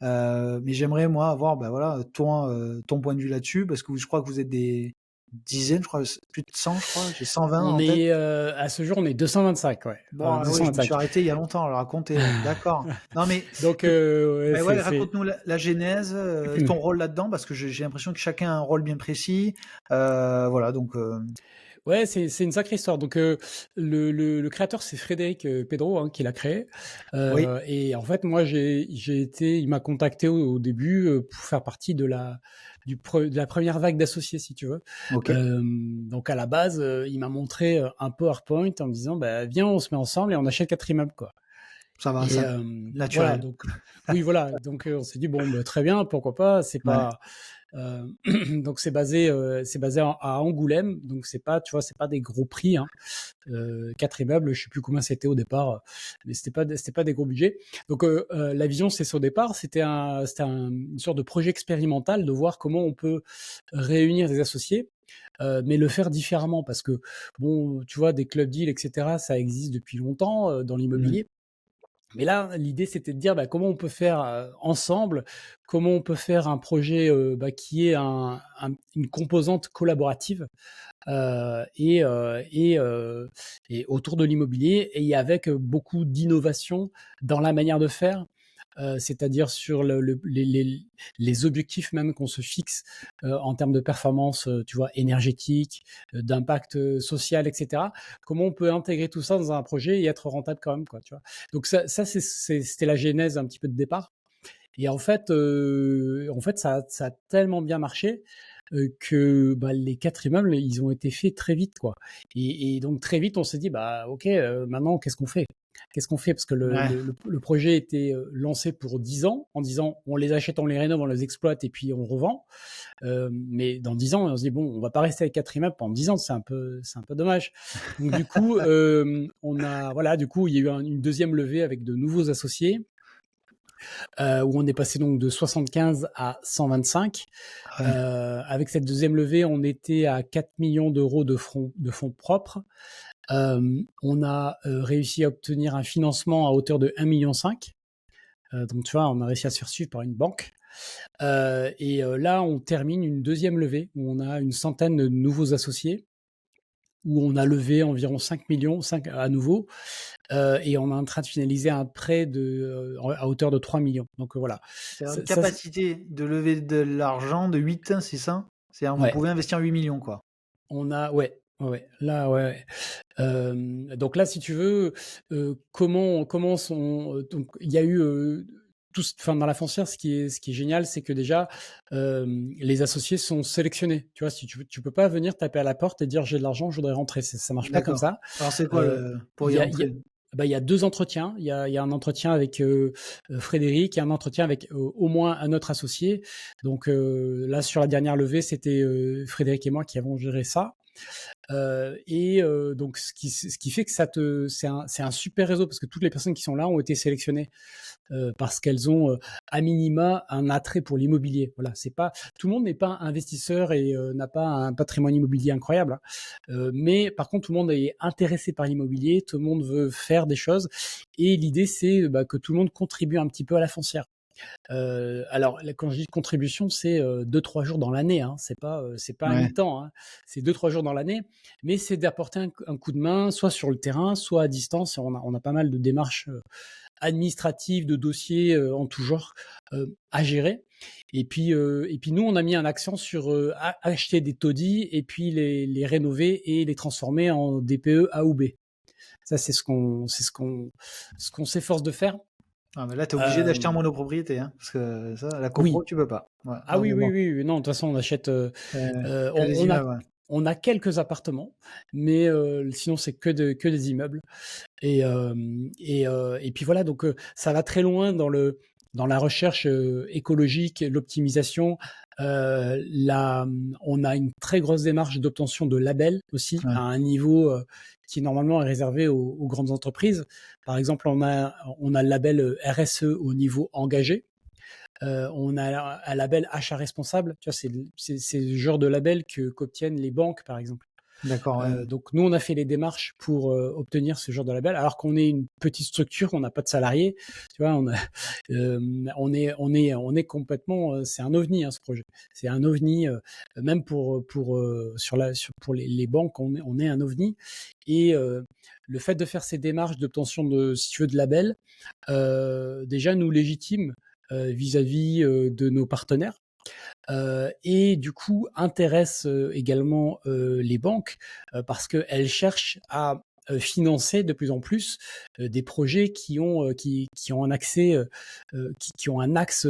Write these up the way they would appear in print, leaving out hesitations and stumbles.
Mais j'aimerais moi avoir, bah, voilà, ton point de vue là-dessus parce que je crois que vous êtes des dizaines, je crois, plus de 100 je crois, j'ai 120 On en tête. est, à ce jour, on est 225, ouais, Bon, ah oui, je me suis 225. arrêté il y a longtemps alors à compter, ouais, d'accord. Non mais Donc, que ouais, bah, ouais, c'est raconte-nous la genèse, ton rôle là-dedans parce que j'ai l'impression que chacun a un rôle bien précis. Voilà donc ouais, c'est une sacrée histoire. Donc, le créateur, c'est Frédéric Pedro, hein, qui l'a créé. oui, Et en fait, moi, il m'a contacté au début pour faire partie de la première vague d'associés, si tu veux. OK, Donc, à la base, il m'a montré un PowerPoint en me disant, bah, viens, on se met ensemble et on achète 4 immeubles, quoi. ça va, Et ça voilà, naturel. donc oui, voilà, donc on s'est dit bon, bah, très bien, pourquoi pas. C'est Ouais. pas donc c'est basé à Angoulême, donc c'est pas, tu vois, c'est pas des gros prix. Hein. 4 immeubles, je sais plus combien c'était au départ, mais c'était pas des gros budgets. Donc la vision, c'est au départ, une sorte de projet expérimental de voir comment on peut réunir des associés. Mais le faire différemment parce que bon, tu vois, des club deals, etc., ça existe depuis longtemps dans Mmh. l'immobilier. Mais là, l'idée, c'était de dire, bah, comment on peut faire ensemble, comment on peut faire un projet bah, qui ait une composante collaborative et autour de l'immobilier et avec beaucoup d'innovation dans la manière de faire. C'est-à-dire sur les objectifs même qu'on se fixe en termes de performance, tu vois, énergétique, d'impact social, etc. Comment on peut intégrer tout ça dans un projet et être rentable quand même, quoi, tu vois. Donc c'était la genèse un petit peu de départ. Et en fait, ça a tellement bien marché que bah, les 4 immeubles, ils ont été faits très vite, quoi. Et donc très vite, on s'est dit, bah ok, maintenant, qu'est-ce qu'on fait? Qu'est-ce qu'on fait? Parce que Ouais. le projet était lancé pour 10 ans, en disant, on les achète, on les rénove, on les exploite et puis on revend. Mais dans 10 ans, on se dit, bon, on va pas rester avec 4 immeubles pendant 10 ans, c'est un peu dommage. Donc du coup, voilà, du coup, il y a eu une deuxième levée avec de nouveaux associés où on est passé donc de 75 à 125. Ouais. Avec cette deuxième levée, on était à 4 millions d'euros de fonds propres. On a réussi à obtenir un financement à hauteur de 1,5 million. Donc tu vois, on a réussi à se faire suivre par une banque. Là, on termine une deuxième levée où on a une centaine de nouveaux associés, où on a levé environ 5 millions, 5 à nouveau, et on est en train de finaliser un prêt à hauteur de 3 millions. Donc voilà. C'est une Ça, capacité de lever de l'argent de 8, c'est ça? C'est-à-dire vous ouais, pouvez investir 8 millions quoi? ouais, ouais, ouais, là, ouais, ouais. Donc là, si tu veux, comment sont donc il y a eu enfin dans la foncière, ce qui est génial, c'est que déjà les associés sont sélectionnés. Tu vois, si tu peux pas venir taper à la porte et dire j'ai de l'argent, je voudrais rentrer. Ça marche pas comme D'accord. ça. Alors c'est quoi Euh, le pour Il y y a, il y a- rentrer? bah, il y a 2 entretiens. Il y a un entretien avec Frédéric et un entretien avec au moins un autre associé. Donc là, sur la dernière levée, c'était Frédéric et moi qui avons géré ça. Donc, ce qui fait que c'est un super réseau parce que toutes les personnes qui sont là ont été sélectionnées parce qu'elles ont à minima un attrait pour l'immobilier. Voilà, c'est pas tout le monde n'est pas investisseur et n'a pas un patrimoine immobilier incroyable, hein. Mais par contre, tout le monde est intéressé par l'immobilier, tout le monde veut faire des choses et l'idée c'est bah, que tout le monde contribue un petit peu à la foncière. Alors, quand je dis contribution, c'est 2-3 jours dans l'année. Hein. C'est pas un Ouais. mi-temps. Hein. C'est 2-3 jours dans l'année, mais c'est d'apporter un coup de main, soit sur le terrain, soit à distance. On a pas mal de démarches administratives, de dossiers en tout genre à gérer. Et puis nous, on a mis un accent sur acheter des taudis et puis les rénover et les transformer en DPE A ou B. Ça, ce qu'on s'efforce de faire. Ah mais là, tu es obligé d'acheter en Euh, monopropriété, hein, parce que ça, la copro, oui, tu peux pas. Ouais, ah non oui, mais oui, bon, oui, oui. Non, de toute façon, on achète, que des immeubles, ouais. on a quelques appartements, mais sinon c'est que des immeubles. Et puis voilà, donc ça va très loin dans la recherche écologique, l'optimisation. On a une très grosse démarche d'obtention de labels aussi Ouais. à un niveau qui normalement est réservé aux grandes entreprises. Par exemple, on a le label RSE au niveau engagé. On a un label achat responsable. Tu vois, c'est le genre de label qu'obtiennent les banques, par exemple. D'accord, ouais. Donc nous, on a fait les démarches pour obtenir ce genre de label, alors qu'on est une petite structure, on n'a pas de salariés, tu vois, on est complètement, c'est un ovni, hein, ce projet. C'est un ovni, même pour les banques, on est un ovni. Et le fait de faire ces démarches d'obtention de, si tu veux, de label, déjà nous légitime vis-à-vis de nos partenaires. Et du coup intéresse également les banques parce qu'elles cherchent à financer de plus en plus des projets qui ont un accès qui ont un axe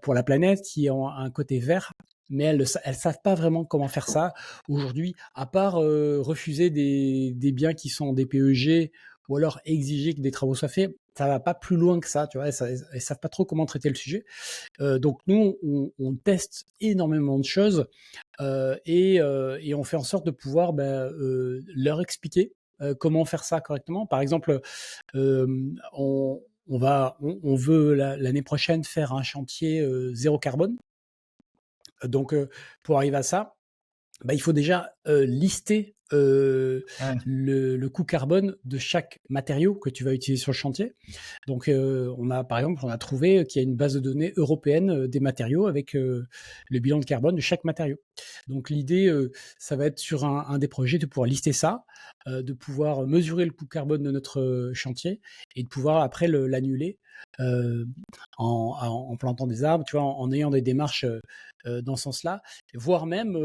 pour la planète, qui ont un côté vert, mais elles savent pas vraiment comment faire ça aujourd'hui, à part refuser des biens qui sont en DPEG ou alors exiger que des travaux soient faits. Ça va pas plus loin que ça, tu vois. Elles savent pas trop comment traiter le sujet. Donc nous, on teste énormément de choses et on fait en sorte de pouvoir leur expliquer comment faire ça correctement. Par exemple, euh, on veut l'année prochaine faire un chantier zéro carbone. Donc pour arriver à ça, il faut déjà lister Ouais. le coût carbone de chaque matériau que tu vas utiliser sur le chantier. Donc, par exemple, on a trouvé qu'il y a une base de données européenne des matériaux avec le bilan de carbone de chaque matériau. Donc, l'idée, ça va être sur un des projets de pouvoir lister ça, de pouvoir mesurer le coût carbone de notre chantier et de pouvoir après l'annuler euh, en plantant des arbres, tu vois, en ayant des démarches dans ce sens-là, voire même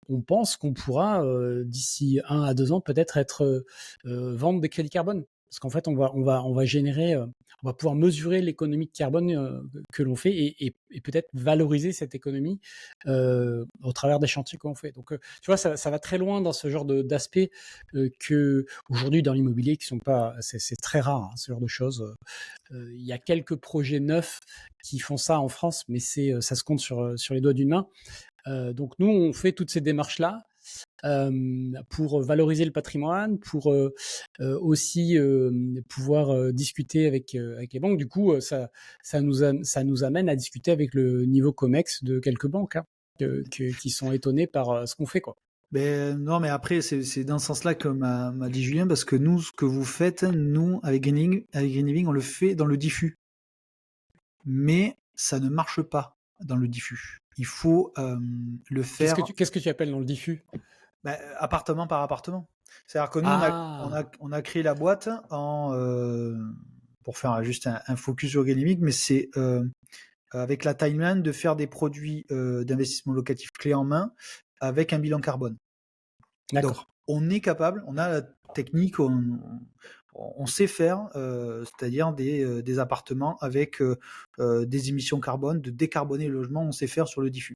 on pense qu'on pourra d'ici 1 à 2 ans peut-être vendre des crédits carbone. Parce qu'en fait, on va générer, on va pouvoir mesurer l'économie de carbone que l'on fait et peut-être valoriser cette économie au travers des chantiers qu'on fait. Donc, tu vois, ça va très loin dans ce genre d'aspect que aujourd'hui dans l'immobilier qui sont pas, c'est très rare hein, ce genre de choses. Il y a quelques projets neufs qui font ça en France, mais ça se compte sur les doigts d'une main. Donc nous, on fait toutes ces démarches-là pour valoriser le patrimoine, pour aussi pouvoir discuter avec les banques. Du coup, ça nous amène à discuter avec le niveau COMEX de quelques banques hein, qui sont étonnés par ce qu'on fait, quoi. Ben, non, mais après, c'est dans ce sens-là que m'a dit Julien, parce que nous, ce que vous faites, nous, avec Green Living, on le fait dans le diffus. Mais ça ne marche pas dans le diffus. Il faut le faire Qu'est-ce que tu appelles dans le diffus? appartement par appartement. C'est-à-dire que nous, Ah, on a créé la boîte pour faire juste un focus sur Green Living, mais c'est avec la timeline de faire des produits d'investissement locatif clé en main avec un bilan carbone. Donc, d'accord. on est capable, on a la technique, on sait faire, c'est-à-dire des appartements avec des émissions carbone, de décarboner le logement, on sait faire sur le diffus.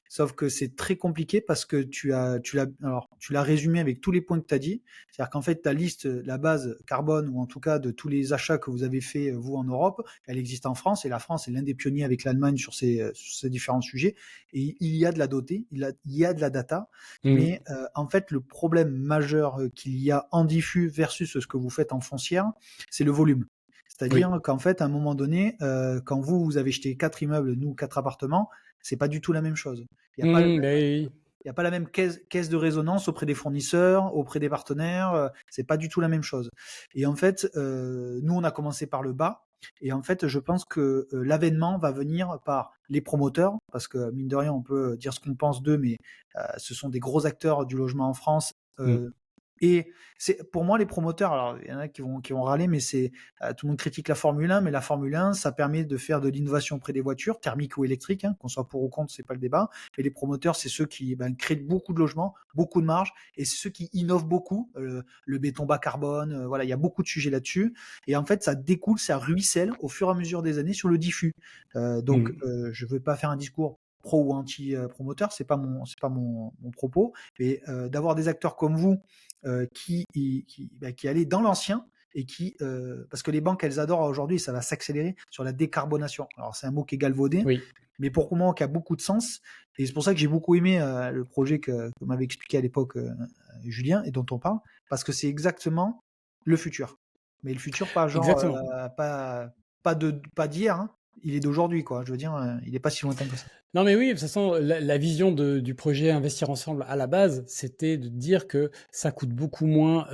Sauf que c'est très compliqué parce que tu l'as résumé avec tous les points que tu as dit. C'est-à-dire qu'en fait, ta liste, la base carbone, ou en tout cas de tous les achats que vous avez fait, vous, en Europe, elle existe en France, et la France est l'un des pionniers avec l'Allemagne sur ces différents sujets. Et il y a de la dotée, il y a de la data, Mmh. mais en fait, le problème majeur qu'il y a en diffus versus ce que vous faites en foncière, c'est le volume. Oui. C'est-à-dire qu'en fait, à un moment donné, quand vous avez acheté 4 immeubles, nous 4 appartements, c'est pas du tout la même chose. Il n'y a pas le Mmh, même, oui. il y a pas la même caisse de résonance auprès des fournisseurs, auprès des partenaires. C'est pas du tout la même chose. Et en fait, nous on a commencé par le bas. Et en fait, je pense que l'avènement va venir par les promoteurs, parce que mine de rien, on peut dire ce qu'on pense d'eux, mais ce sont des gros acteurs du logement en France. Mmh. Et c'est pour moi les promoteurs. Alors il y en a qui vont râler, mais c'est tout le monde critique la Formule 1, mais la Formule 1, ça permet de faire de l'innovation auprès des voitures, thermiques ou électriques, hein, qu'on soit pour ou contre, c'est pas le débat. Et les promoteurs, c'est ceux qui créent beaucoup de logements, beaucoup de marge, et c'est ceux qui innovent beaucoup. Le béton bas carbone, voilà, il y a beaucoup de sujets là-dessus. Et en fait, ça découle, ça ruisselle au fur et à mesure des années sur le diffus. Donc, Mmh. je veux pas faire un discours pro ou anti promoteur, c'est pas mon propos, mais d'avoir des acteurs comme vous qui allaient dans l'ancien et parce que les banques, elles adorent aujourd'hui, ça va s'accélérer sur la décarbonation. Alors, c'est un mot qui est galvaudé, Oui. mais pour moi, qui a beaucoup de sens. Et c'est pour ça que j'ai beaucoup aimé le projet que m'avait expliqué à l'époque Julien et dont on parle, parce que c'est exactement le futur. Mais le futur, pas genre, Exactement. pas d'hier, hein, il est d'aujourd'hui, quoi. Je veux dire, il n'est pas si lointain que ça. Non, mais oui, de toute façon, la vision du projet Investir ensemble à la base, c'était de dire que ça coûte beaucoup moins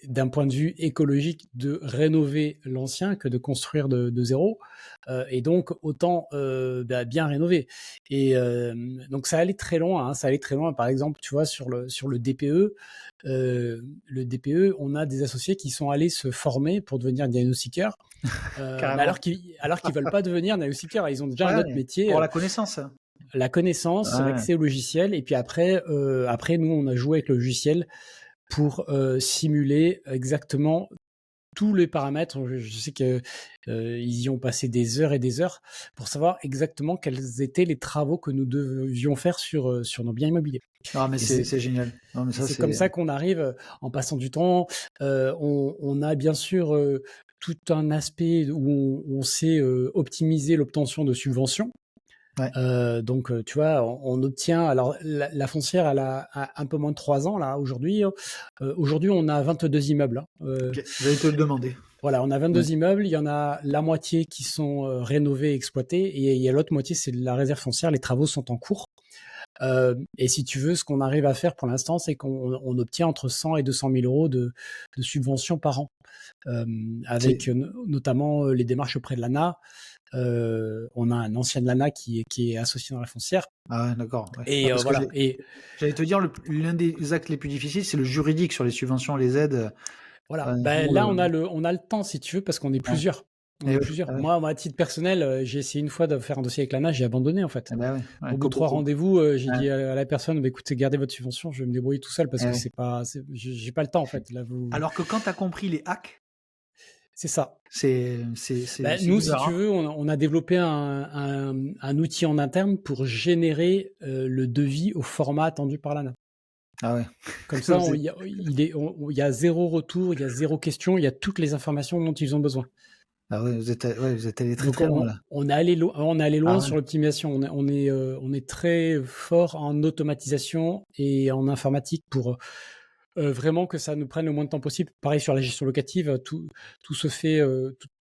d'un point de vue écologique de rénover l'ancien que de construire de zéro. Et donc, autant bien rénover. Et donc, ça allait très loin. Hein, ça allait très loin. Par exemple, tu vois, sur le DPE, on a des associés qui sont allés se former pour devenir diagnostiqueurs. Mais Carrément. alors qu'ils veulent pas devenir diagnostiqueurs, ils ont déjà un autre Ouais, métier, pour la connaissance. la connaissance, Ouais. l'accès au logiciel, et puis après, nous, on a joué avec le logiciel pour simuler exactement tous les paramètres. Je sais que ils y ont passé des heures et des heures pour savoir exactement quels étaient les travaux que nous devions faire sur nos biens immobiliers. Ah, mais Et c'est génial. Non, mais et ça, c'est comme c'est. ça qu'on arrive, en passant du temps. On a bien sûr tout un aspect où on sait optimiser l'obtention de subventions. Ouais. Donc, tu vois, on obtient. Alors, la foncière, elle a un peu moins de 3 ans, là, aujourd'hui. Aujourd'hui, on a 22 immeubles. Hein. Ok, j'allais te le demander. Voilà, on a Ouais. 22 immeubles. Il y en a la moitié qui sont rénovés, exploités. Et il y a l'autre moitié, c'est de la réserve foncière. Les travaux sont en cours. Et si tu veux, ce qu'on arrive à faire pour l'instant, c'est qu'on obtient entre 100 et 200 000 euros de subventions par an, avec notamment les démarches auprès de l'ANA. On a un ancien de l'ANA qui est associé dans la foncière. Ah ouais, d'accord. Ouais. Et Parce que voilà. Et j'allais te dire, l'un des actes les plus difficiles, c'est le juridique sur les subventions, les aides. voilà. Là, on a le temps, si tu veux, parce qu'on est Ouais. plusieurs. On Eh est oui, plusieurs. ah ouais. Moi, à titre personnel, j'ai essayé une fois de faire un dossier avec l'ANA, j'ai abandonné en fait. Eh ben ouais. Ouais, Au bout de 3 rendez-vous, j'ai Ouais. dit à la personne, bah, écoutez, gardez votre subvention, je vais me débrouiller tout seul parce Eh que ouais. j'ai pas le temps en fait. Là, Alors que quand tu as compris les hacks, c'est ça. c'est Nous, si bizarre, tu hein. veux, on a développé un outil en interne pour générer le devis au format attendu par l'ANA. Ah ouais. Comme ça, C'est- il y a zéro retour, il y a zéro question, il y a toutes les informations dont ils ont besoin. Ah ouais, vous êtes allé très Donc, très loin là. on est allé Ah loin ouais. sur l'optimisation. On est très fort en automatisation et en informatique pour vraiment que ça nous prenne le moins de temps possible. Pareil sur la gestion locative, tout se fait,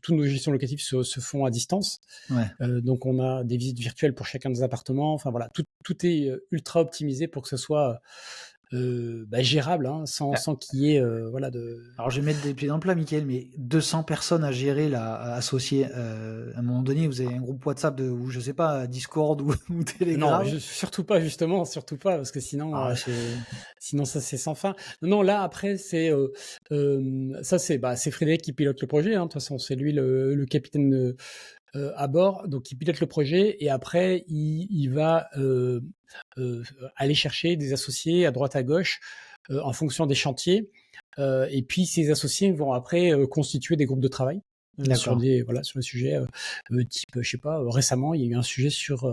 toutes nos gestions locatives se font à distance. Ouais. Donc, on a des visites virtuelles pour chacun des appartements. Enfin voilà, tout est ultra optimisé pour que ce soit gérable, hein, sans qu'il y ait voilà de. Alors je vais mettre des pieds dans le plat, Mickaël, mais 200 personnes à gérer là, associées. À un moment donné, vous avez un groupe WhatsApp ou je sais pas, Discord ou Non, Telegram. surtout pas justement, surtout pas parce que sinon, Ah, c'est. sinon ça c'est sans fin. Non, là après c'est ça c'est Frédéric qui pilote le projet. Hein, de toute façon, c'est lui le capitaine à bord, donc il pilote le projet et après il va aller chercher des associés à droite à gauche en fonction des chantiers. Et puis ces associés vont après constituer des groupes de travail sur D'accord. sur des sujets type, je sais pas, récemment il y a eu un sujet sur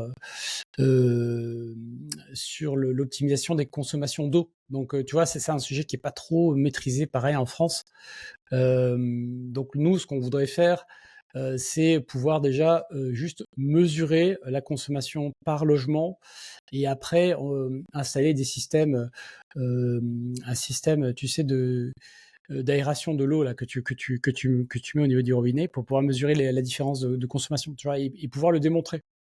l'optimisation des consommations d'eau. Donc tu vois, c'est un sujet qui est pas trop maîtrisé pareil en France. Donc nous, ce qu'on voudrait faire, c'est pouvoir déjà juste mesurer la consommation par logement et après installer des systèmes, un système, tu sais, d'aération de l'eau là que tu mets au niveau du robinet pour pouvoir mesurer la différence de consommation, tu vois, et pouvoir le démontrer.